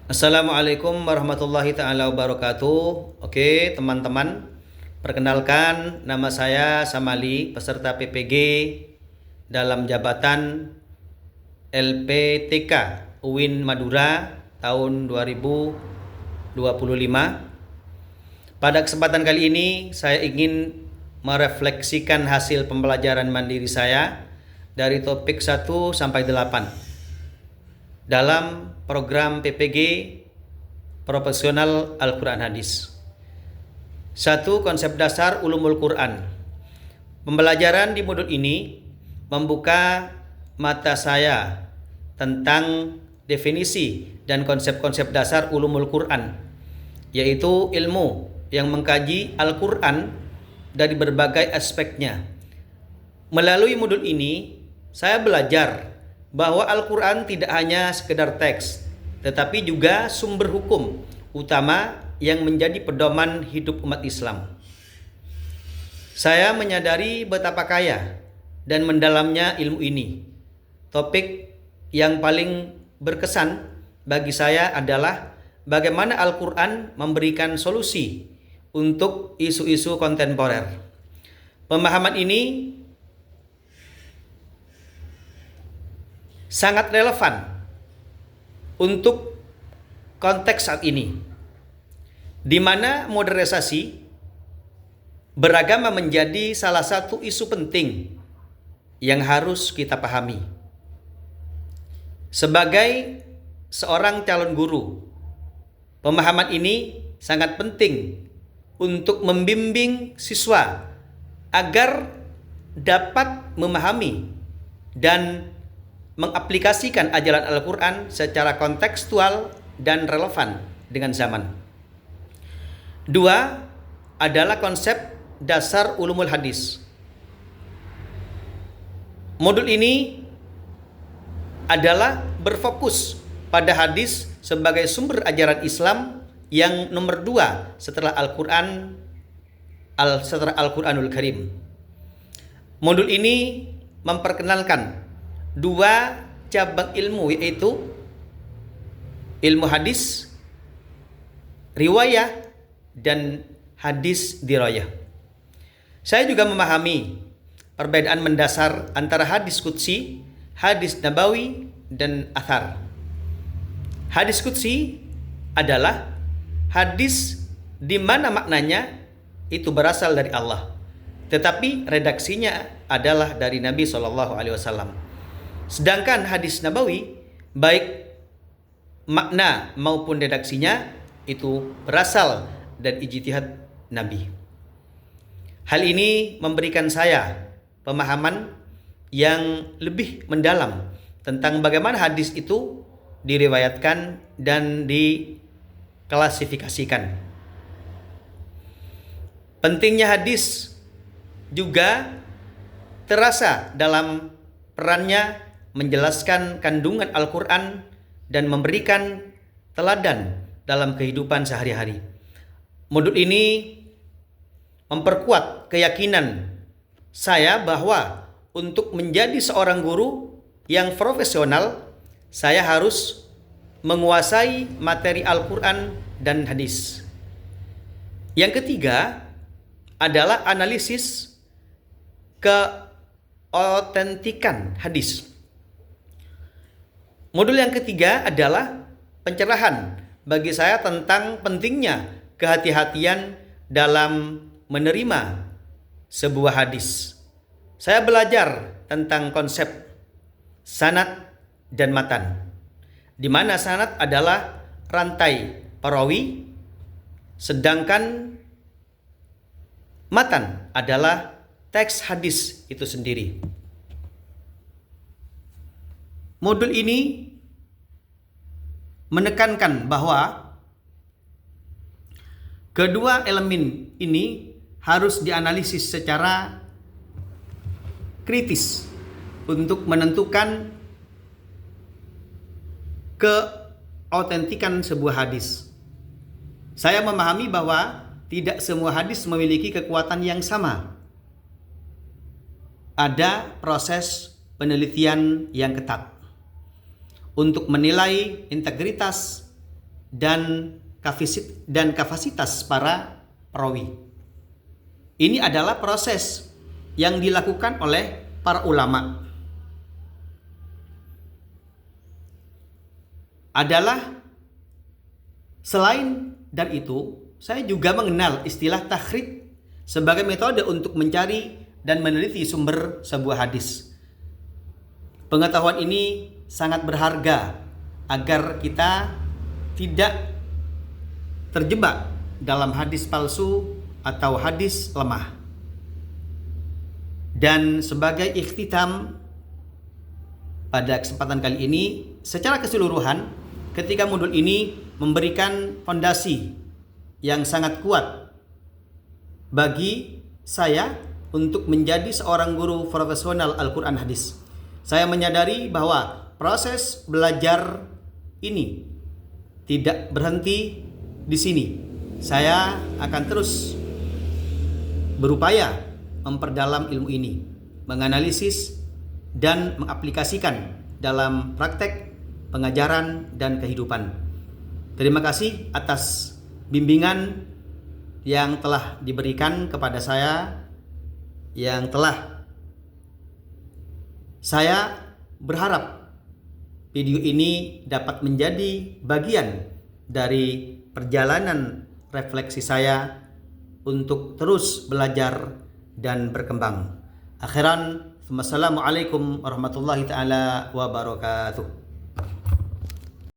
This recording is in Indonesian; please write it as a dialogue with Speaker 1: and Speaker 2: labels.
Speaker 1: Assalamualaikum warahmatullahi taala wabarakatuh. Oke, teman-teman, perkenalkan nama saya Samali, peserta PPG dalam jabatan LPTK UIN Madura tahun 2025. Pada kesempatan kali ini saya ingin merefleksikan hasil pembelajaran mandiri saya dari topik 1 sampai 8 dalam program PPG Profesional Al-Quran Hadis. 1. Konsep dasar ulumul Quran. Pembelajaran di modul ini membuka mata saya tentang definisi dan konsep-konsep dasar ulumul Quran, yaitu ilmu yang mengkaji Al-Quran dari berbagai aspeknya. Melalui modul ini, saya belajar bahwa Al-Quran tidak hanya sekedar teks, tetapi juga sumber hukum utama yang menjadi pedoman hidup umat Islam. Saya menyadari betapa kaya dan mendalamnya ilmu ini. Topik yang paling berkesan bagi saya adalah bagaimana Al-Quran memberikan solusi untuk isu-isu kontemporer. Pemahaman ini sangat relevan untuk konteks saat ini, di mana modernisasi beragama menjadi salah satu isu penting yang harus kita pahami. Sebagai seorang calon guru, pemahaman ini sangat penting untuk membimbing siswa agar dapat memahami dan mengaplikasikan ajaran Al-Quran secara kontekstual dan relevan dengan zaman. 2 adalah konsep dasar ulumul hadis. Modul ini adalah berfokus pada hadis sebagai sumber ajaran Islam yang nomor 2 setelah Al-Quranul Karim. Modul ini memperkenalkan 2 cabang ilmu, yaitu ilmu hadis riwayah dan hadis dirayah. Saya juga memahami perbedaan mendasar antara hadis qudsi, hadis nabawi, dan athar. Hadis qudsi adalah hadis di mana maknanya itu berasal dari Allah, tetapi redaksinya adalah dari Nabi SAW. Sedangkan hadis nabawi, baik makna maupun redaksinya itu berasal dari ijtihad Nabi. Hal ini memberikan saya pemahaman yang lebih mendalam tentang bagaimana hadis itu diriwayatkan dan diklasifikasikan. Pentingnya hadis juga terasa dalam perannya menjelaskan kandungan Al-Quran dan memberikan teladan dalam kehidupan sehari-hari. Modul ini memperkuat keyakinan saya bahwa untuk menjadi seorang guru yang profesional, saya harus menguasai materi Al-Quran dan hadis. Yang ketiga adalah analisis keotentikan hadis. Modul yang ketiga adalah pencerahan bagi saya tentang pentingnya kehati-hatian dalam menerima sebuah hadis. Saya belajar tentang konsep sanad dan matan, di mana sanad adalah rantai perawi, sedangkan matan adalah teks hadis itu sendiri. Modul ini menekankan bahwa kedua elemen ini harus dianalisis secara kritis untuk menentukan keautentikan sebuah hadis. Saya memahami bahwa tidak semua hadis memiliki kekuatan yang sama. Ada proses penelitian yang ketat untuk menilai integritas dan kapasitas para perawi. Ini adalah proses yang dilakukan oleh para ulama. Selain dari itu, saya juga mengenal istilah takhrij sebagai metode untuk mencari dan meneliti sumber sebuah hadis. Pengetahuan ini sangat berharga agar kita tidak terjebak dalam hadis palsu atau hadis lemah. Dan sebagai ikhtitam pada kesempatan kali ini, secara keseluruhan, ketika modul ini memberikan fondasi yang sangat kuat bagi saya untuk menjadi seorang guru profesional Al-Quran Hadis. Saya menyadari bahwa proses belajar ini tidak berhenti di sini. Saya akan terus berupaya memperdalam ilmu ini, menganalisis dan mengaplikasikan dalam praktek pengajaran dan kehidupan. Terima kasih atas bimbingan yang telah diberikan kepada saya, yang telah saya berharap video ini dapat menjadi bagian dari perjalanan refleksi saya untuk terus belajar dan berkembang. Akhiran, wassalamualaikum warahmatullahi taala wabarakatuh.